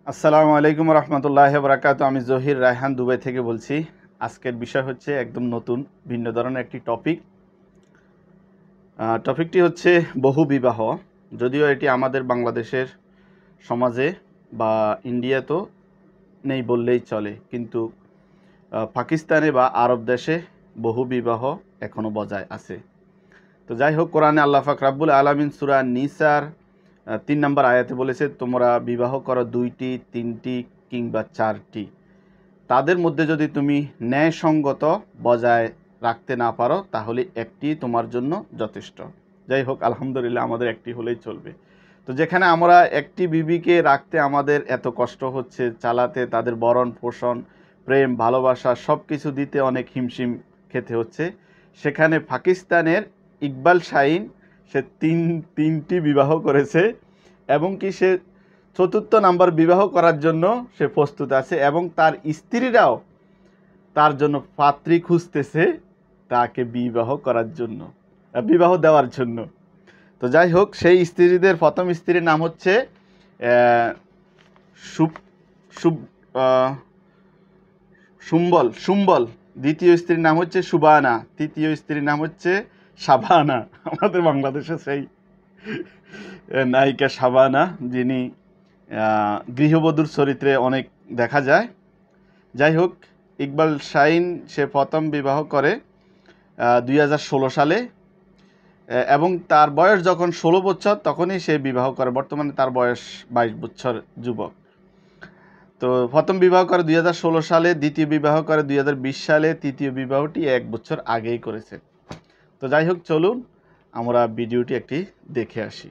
আসসালামু আলাইকুম রহমতুল্লাহি বারাকাতুহু। আমি জহির রায়হান দুবাই থেকে বলছি। আজকের বিষয় হচ্ছে একদম নতুন ভিন্ন ধরনের একটি টপিকটি হচ্ছে বহু বিবাহ। যদিও এটি আমাদের বাংলাদেশের সমাজে বা ইন্ডিয়াতেও নেই বললেই চলে, কিন্তু পাকিস্তানে বা আরব দেশে বহু বিবাহ এখনও বজায় আছে। তো যাই হোক, কোরআনে আল্লাহ পাক রাব্বুল আলামিন সূরা নিসার 3 নম্বর আয়াতে বলেছে, তোমরা বিবাহ করো 2টি, 3টি কিংবা 4টি। তাদের মধ্যে যদি তুমি ন্যায়সঙ্গত বজায় রাখতে না পারো তাহলে একটি তোমার জন্য যথেষ্ট। যাই হোক, আলহামদুলিল্লাহ আমাদের একটি হলেই চলবে। তো যেখানে আমরা একটি বিবিকে রাখতে আমাদের এত কষ্ট হচ্ছে, চালাতে, তাদের ভরণ পোষণ, প্রেম, ভালোবাসা সব কিছু দিতে অনেক হিমশিম খেতে হচ্ছে, সেখানে পাকিস্তানের ইকবাল শাহিন সে তিনটি বিবাহ করেছে এবং কি সে 4র্থ নাম্বার বিবাহ করার জন্য সে প্রস্তুত আছে এবং তার স্ত্রীরাও তার জন্য পাত্রী খুঁজতেছে তাকে বিবাহ দেওয়ার জন্য। তো যাই হোক, সেই স্ত্রীদের প্রথম স্ত্রীর নাম হচ্ছে সুম্বল, দ্বিতীয় স্ত্রীর নাম হচ্ছে সুবানা, তৃতীয় স্ত্রীর নাম হচ্ছে শাবানা। আমাদের বাংলাদেশে সেই নায়িকা শাবানা, যিনি গৃহবধূর চরিত্রে অনেক দেখা যায়। যাই হোক, ইকবাল শাহিন সে প্রথম বিবাহ করে 2016 সালে এবং তার বয়স যখন 16 বছর তখনই সে বিবাহ করে। বর্তমানে তার বয়স 22 বছর, যুবক। তো প্রথম বিবাহ করে 2016 সালে, দ্বিতীয় বিবাহ করে 2020 সালে, তৃতীয় বিবাহটি 1 বছর আগেই করেছে। তো যাই হোক, চলুন আমরা ভিডিওটি একটি দেখে আসি।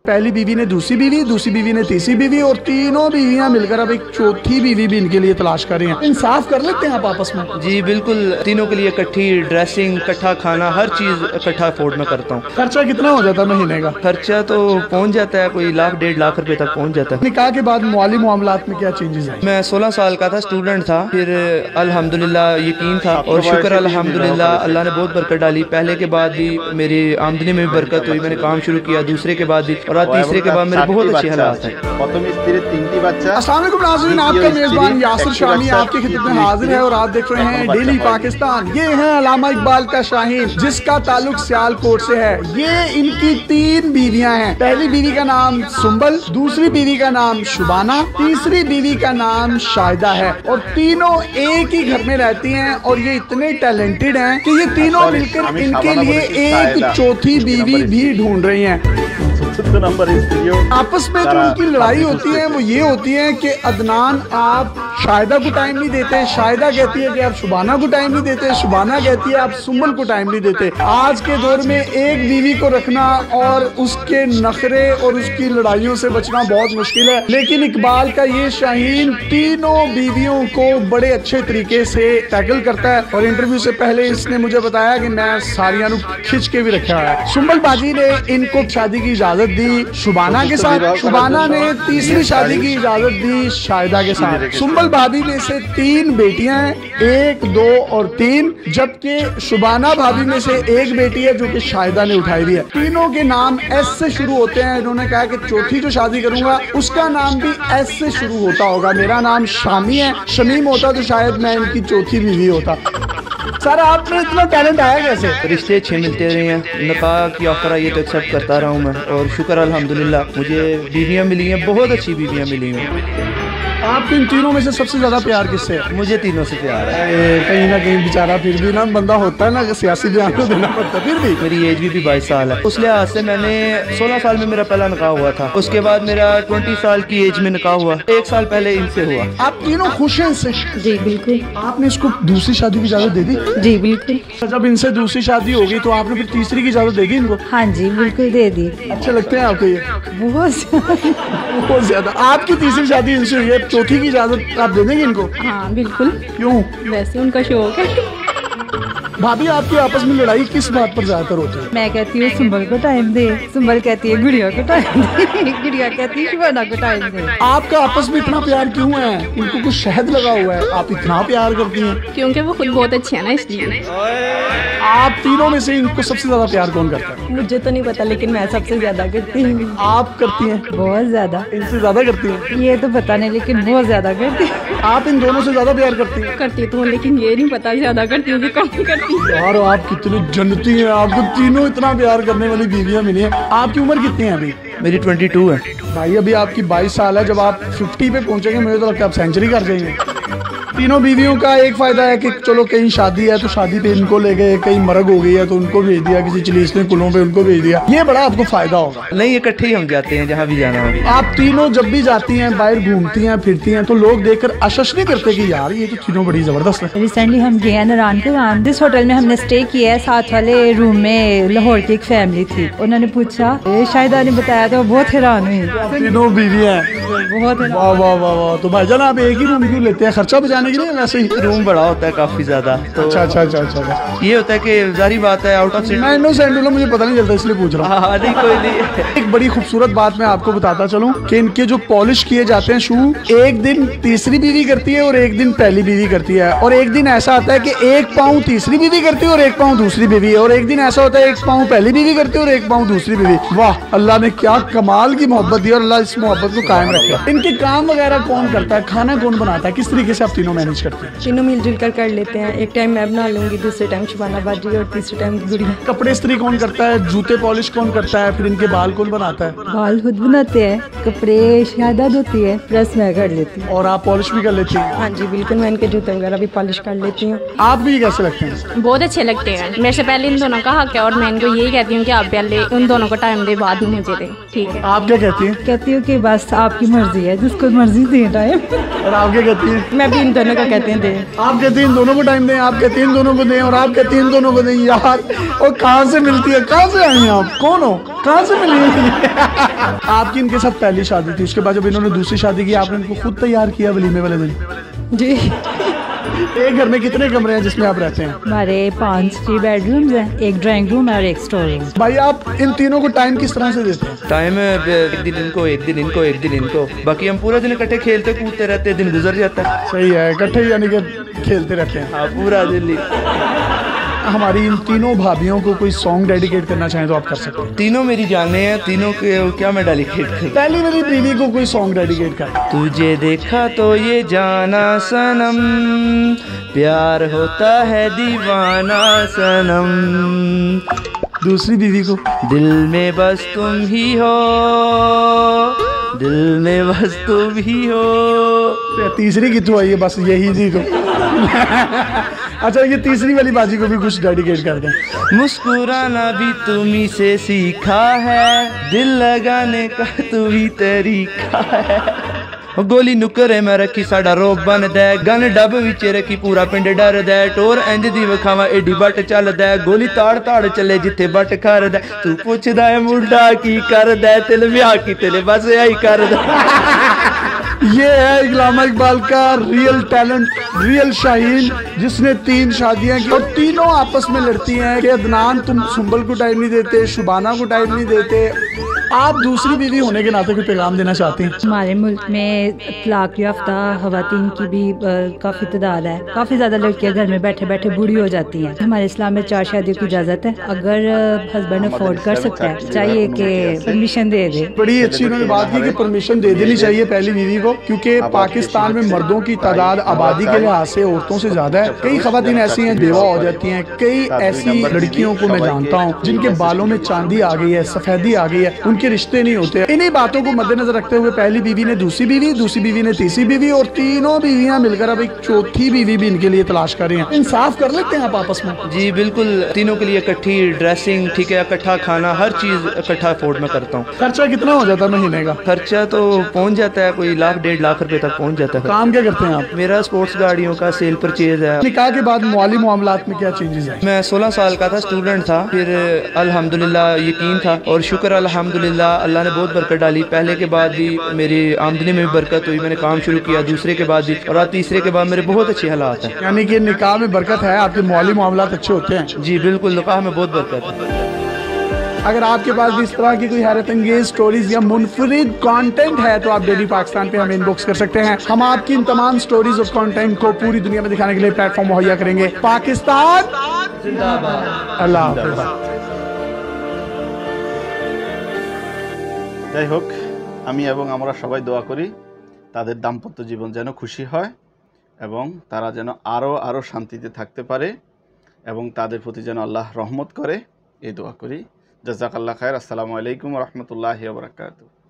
पहली बीवी ने दूसरी बीवी ने तीसरी बीवी और तीनों बीवियां मिलकर अब एक चौथी बीवी भी इनके लिए तलाश कर रही हैं। इंसाफ कर लेते हैं आप आपस में? जी बिल्कुल, तीनों के लिए इकट्ठी ड्रेसिंग, इकट्ठा खाना, हर चीज इकट्ठा अफोर्ड में करता हूँ। खर्चा कितना हो जाता है महीने का? खर्चा तो पहुँच जाता है, कोई 1-1.5 लाख रुपए तक पहुँच जाता है। निकाह के बाद माली मामलात में क्या चेंजेस हैं? मैं 16 साल का था, स्टूडेंट था, फिर अल्हम्दुलिल्लाह यकीन था और शुक्र अल्हम्दुलिल्लाह अल्लाह ने बहुत बरकत डाली। पहले के बाद भी मेरी आमदनी में भी बरकत हुई, मैंने काम शुरू किया, दूसरे के बाद भी, और आज तीसरे के बाद मेरे बहुत अच्छे हालात हैं। अस्सलाम वालेकुम नाज़रीन, आपका मेजबान यासिर शामी आपकी खिदमत में हाजिर है और आप देख रहे हैं डेली पाकिस्तान। ये है अल्लामा इकबाल का शाहीन, जिसका ताल्लुक सियालकोट से है। ये इनकी 3 बीवियां हैं। पहली बीवी का नाम सुंबल, दूसरी बीवी का नाम शुबाना, तीसरी बीवी का नाम शाहिदा है और तीनों एक ही घर में रहती हैं और ये इतने टैलेंटेड हैं कि ये तीनों मिलकर इनके लिए एक चौथी बीवी भी ढूंढ रही हैं। आपस में जो उनकी लड़ाई होती है वो ये होती है कि अदनान आप शाहिदा को टाइम नहीं देते, शाहिदा कहती है कि आप शुबाना को टाइम नहीं देते, शुबाना कहती है आप सुंबल को टाइम नहीं देते। आज के दौर में एक बीवी को रखना और उसके नखरे और उसकी लड़ाइयों से बचना बहुत मुश्किल है, लेकिन इकबाल का ये शाहीन तीनों बीवियों को बड़े अच्छे तरीके से टैकल करता है। और इंटरव्यू से पहले इसने मुझे बताया कि मैं सारियां खिंच के भी रखा है। सुंबल बाजी ने इनको शादी की इजाजत दी शुबाना के साथ, शुबाना ने तीसरी शादी की इजाजत दी शाहिदा के साथ। सुंबल भाभी में से 3 बेटियां हैं, 1, 2 और 3, जबकि शुबाना भाभी में से 1 बेटी है जो कि शाहिदा ने उठाई दी है। तीनों के नाम एस से शुरू होते हैं। इन्होंने कहा कि चौथी जो शादी करूंगा उसका नाम भी एस से शुरू होता होगा। मेरा नाम शामी है, शमीम होता तो शायद मैं इनकी चौथी बीवी होता। सर, आप में इतना टैलेंट आया कैसे? रिश्ते अच्छे मिलते रहे हैं, निकाह की ऑफर आई है तो एक्सेप्ट करता रहा हूँ मैं, और शुक्र अल्हम्दुलिल्लाह मुझे बीवियाँ मिली हैं, बहुत अच्छी बीवियाँ मिली हैं। आपको इन तीनों में से सबसे ज्यादा प्यार किससे है? मुझे तीनों से प्यार है। कहीं ना कहीं बेचारा फिर भी ना बंदा होता है ना कि सियासी बयान को देना पड़ता है, फिर भी मेरी एज भी 22 साल है। उस लिहाज से मैंने 16 साल में मेरा पहला निकाह हुआ था, उसके बाद मेरा 20 साल की एज में निकाह हुआ, 1 साल पहले इनसे हुआ। आप तीनों खुश हैं इससे? जी बिल्कुल। आपने इसको दूसरी शादी की इजाजत दे दी? जी बिल्कुल। जब इनसे दूसरी शादी होगी तो आपने फिर तीसरी की इजाजत दे दी इनको? हाँ जी बिल्कुल दे दी। अच्छे लगते हैं आपको ये? बहुत बहुत ज्यादा। आपकी तीसरी शादी इनसे हुई है, चौथी की इजाजत आप दे देंगे इनको? हाँ बिल्कुल। क्यों? वैसे उनका शौक है। भाभी आपकी आपस में लड़ाई किस बात पर ज्यादातर होती है? मैं कहती हूँ सुंबल को टाइम दे, सुंबल कहती है गुड़िया को टाइम दे, गुड़िया कहती है शुबाना को टाइम दे। आपका आपस में इतना प्यार क्यों है? इनको कुछ शहद लगा हुआ है, आप इतना प्यार करती हैं? क्योंकि वो खुद बहुत अच्छी है ना, इसलिए। आप तीनों में से इनको सबसे ज्यादा प्यार कौन करता है? मुझे तो नहीं पता, लेकिन मैं सबसे ज्यादा करती हूँ। आप करती हैं? बहुत ज्यादा। इनसे ज्यादा करती हैं? ये तो पता नहीं, लेकिन बहुत ज्यादा करती है। आप इन दोनों से ज्यादा प्यार करती हैं? करती तो हूँ, लेकिन ये नहीं पता ज्यादा करती हूँ कि कम करती हूँ। यार आप कितनी जन्नती हैं, आपको तीनों इतना प्यार करने वाली बीवियां मिली हैं। आपकी उम्र कितनी है अभी? मेरी 22 है। भाई अभी आपकी 22 साल है, जब आप 50 पे पहुंचेंगे मुझे तो लगता है आप सेंचुरी कर जाएंगे। तीनों बीवियों का एक फायदा है कि चलो कहीं शादी है तो शादी पे इनको ले गए, कहीं मरग हो गई है तो उनको भेज दिया, किसी चिलीसने कुलों पे उनको भेज दिया, ये बड़ा आपको फायदा होगा। नहीं, इकट्ठे ही हम जाते हैं जहाँ भी जाना हो। आप तीनों जब भी जाती हैं, बाहर घूमती हैं, फिरती हैं, तो लोग देखकर आश्चर्य नहीं करते कि यार ये तो तीनों बड़ी जबरदस्त है? रिसेंटली हम गए हैं नारायण के गांव, जिस होटल में हमने स्टे किया है, साथ वाले रूम में लाहौर की एक फैमिली थी। उन्होंने पूछा, शाहिदा ने बताया तो बहुत हैरान हुई। तीनों बीवी हैं, बहुत हैरान। वाह वाह वाह वाह। तो भाईजान आप एक ही रूम क्यों लेते हैं, खर्चा बचाने के लिए? वैसे ही रूम बड़ा होता है काफी ज्यादा, तो अच्छा अच्छा अच्छा अच्छा। ये होता है कि जारी बात है आउट ऑफ सिटी। मैं इनोसेंट हूं, मुझे पता नहीं चलता इसलिए पूछ रहा हूँ। हाँ नहीं, कोई नहीं। एक बड़ी खूबसूरत बात मैं आपको बताता चलूं कि इनके जो पॉलिश किए जाते हैं शू, एक दिन तीसरी बीवी करती है और एक दिन पहली बीवी करती है, और एक दिन ऐसा आता है कि एक पाँव तीसरी बीवी करती है और एक पाँव दूसरी बीवी, और एक दिन ऐसा होता है एक पाँव पहली बीवी करती है और एक पाँव दूसरी बीवी। वाह, अल्लाह ने क्या कमाल की मोहब्बत दी और अल्लाह इस मोहब्बत को कायम रखे। इनके काम वगैरह कौन करता है, खाना कौन बनाता है, किस तरीके से आप तीनों मैनेज करते हैं? तीनों मिलजुल कर लेते हैं। एक टाइम मैं बना लूंगी, दूसरे टाइम शुबाना बाजी और तीसरे टाइम गुड़िया। कपड़े इस्त्री कौन करता है, जूते पॉलिश कौन करता है, फिर इनके बाल कौन बनाता है? बाल खुद बनाते हैं, कपड़े शाहिदा धोती है, प्रेस मैं कर लेती हूँ। और आप पॉलिश भी कर लेती हैं? हाँ जी बिल्कुल, मैं इनके जूते वगैरह भी पॉलिश कर लेती हूँ। आप भी कैसे लगते हैं? बहुत अच्छे लगते हैं। मेरे से पहले इन दोनों का हक है और मैं इनको यही कहती हूँ कि आप पहले उन दोनों को टाइम दे, बाद में मुझे दे, ठीक है? आप क्या कहती हैं? कहती हूँ कि बस आपकी मर्जी है, जिसको मर्जी दे टाइम। और आप क्या कहती हैं? मैं भी इन दोनों का कहते हैं दे। आप कहते हैं इन दोनों को टाइम दें, आप कहते हैं इन दोनों को दें, और आप कहते हैं इन दोनों को दें। यार और कहाँ से मिलती है, कहाँ से आई हैं आप, कौन हो, कहाँ से मिली? आपकी इनके साथ पहली शादी थी, उसके बाद जब इन्होंने दूसरी शादी की आपने इनको खुद तैयार किया वलीमे वाले दिन? जी। एक घर में कितने कमरे हैं जिसमें आप रहते हैं? हमारे 5 बेडरूम्स हैं, एक ड्राइंग रूम और एक स्टोर रूम। भाई आप इन तीनों को टाइम किस तरह से देते हैं? टाइम एक दिन इनको, एक दिन इनको, एक दिन इनको, बाकी हम पूरा दिन इकट्ठे खेलते कूदते रहते हैं, दिन गुजर जाता है। सही है, इकट्ठे यानी कि खेलते रहते हैं। हाँ, पूरा दिन ही। हमारी इन तीनों भाभियों को कोई सॉन्ग डेडिकेट करना चाहें तो आप कर सकते हैं। तीनों मेरी जाने हैं, तीनों के क्या मैं डेडिकेट करूं? पहली मेरी बीवी को कोई सॉन्ग डेडिकेट कर। तुझे देखा तो ये जाना सनम, प्यार होता है दीवाना सनम, दूसरी बीवी को? दिल में बस तुम ही हो, दिल में बस तुम ही हो। तीसरी कितों आई है, बस यही थी तो। अच्छा, ये तीसरी वाली बाजी को भी कुछ डेडिकेट कर दें। मुस्कुराना भी तुम्ही से सीखा है, दिल लगाने का तू ही तरीका है। गोली नुकरे में रखी साडा रोब बन दे, गन डब विच रखी पूरा पिंड डर दे, टोर इंज दी विखावा एडी बट चल दे, गोली ताड़ ताड़ चले जिथे बट कर दे, तू पुछदा है मुंडा की कर दे, तिल ब्याह की तिल बस यही कर दे। ये है इल्लामा इकबाल का रियल टैलेंट, रियल शाहीन, जिसने 3 शादियां की और तीनों आपस में लड़ती हैं कि अदनान तुम सुंबल को टाइम नहीं देते, शुबाना को टाइम नहीं देते। आप दूसरी बीवी होने के नाते कोई पैगाम देना चाहते हैं? हमारे मुल्क में तलाक याफ्ता खवातीन की भी काफ़ी तादाद है। काफ़ी ज़्यादा लड़कियां घर में बैठे बैठे बूढ़ी हो जाती हैं। हमारे इस्लाम में 4 शादियों की इजाज़त है। अगर हस्बैंड अफोर्ड कर सकता है, चाहिए कि परमिशन दे दे। बड़ी अच्छी उन्होंने बात की कि परमिशन दे देनी चाहिए पहली बीवी को, क्योंकि पाकिस्तान में मर्दों की तादाद आबादी के लिहाज से औरतों से ज्यादा है। कई खवातीन ऐसी हैं बेवा हो जाती हैं, कई ऐसी लड़कियों को मैं जानता हूँ जिनके बालों में चांदी आ गई है, सफेदी आ गई है, उनके रिश्ते नहीं होते। इन्हीं बातों को मद्देनजर रखते हुए पहली बीवी ने दूसरी बीवी, दूसरी बीवी ने तीसरी बीवी, और तीनों बीवियां मिलकर अब एक चौथी बीवी भी इनके लिए तलाश कर रही हैं। इंसाफ कर लेते हैं आप आपस में? जी बिल्कुल, तीनों के लिए इकट्ठी ड्रेसिंग, ठीक है, इकट्ठा खाना, हर चीज इकट्ठा अफोर्ड में करता हूँ। खर्चा कितना हो जाता है महीने का? खर्चा तो पहुँच जाता है कोई 1.5 1.5 लाख रुपए तक पहुंच जाता है। काम क्या करते हैं आप? मेरा स्पोर्ट्स गाड़ियों का सेल परचेज है। निकाह के बाद माली मामलात में क्या चेंजेस हैं? मैं 16 साल का था, स्टूडेंट था, फिर अल्हम्दुलिल्लाह यकीन था और शुक्र अल्हम्दुलिल्लाह अल्लाह ने बहुत बरकत डाली। पहले के बाद भी मेरी आमदनी में भी बरकत हुई, मैंने काम शुरू किया, दूसरे के बाद भी, और आज तीसरे के बाद मेरे बहुत अच्छे हालात हैं। यानी कि निकाह में बरकत है, आपके माली मामलात अच्छे होते हैं। जी बिल्कुल, निकाह में बहुत बरकत है। अगर आपके पास भी इस तरह की कोई हैरत अंगेज स्टोरीज या मुनफरिद कंटेंट है तो आप डेली पाकिस्तान पे हमें इनबॉक्स कर सकते हैं। हम आपकी इन तमाम स्टोरीज और कंटेंट को पूरी दुनिया में दिखाने के लिए प्लेटफॉर्म मुहैया करेंगे। पाकिस्तान जिंदाबाद। अल्लाह हाफ़िज़। যাই হোক, আমি এবং আমরা সবাই দোয়া করি তাদের দাম্পত্য জীবন যেন খুশি হয় এবং তারা যেন আরও শান্তিতে থাকতে পারে এবং তাদের প্রতি যেন আল্লাহ রহমত করে, এই দোয়া করি। জাযাকাল্লাহ খায়র। আসসালামু আলাইকুম ওয়া রাহমাতুল্লাহি ওয়া বারাকাতুহু।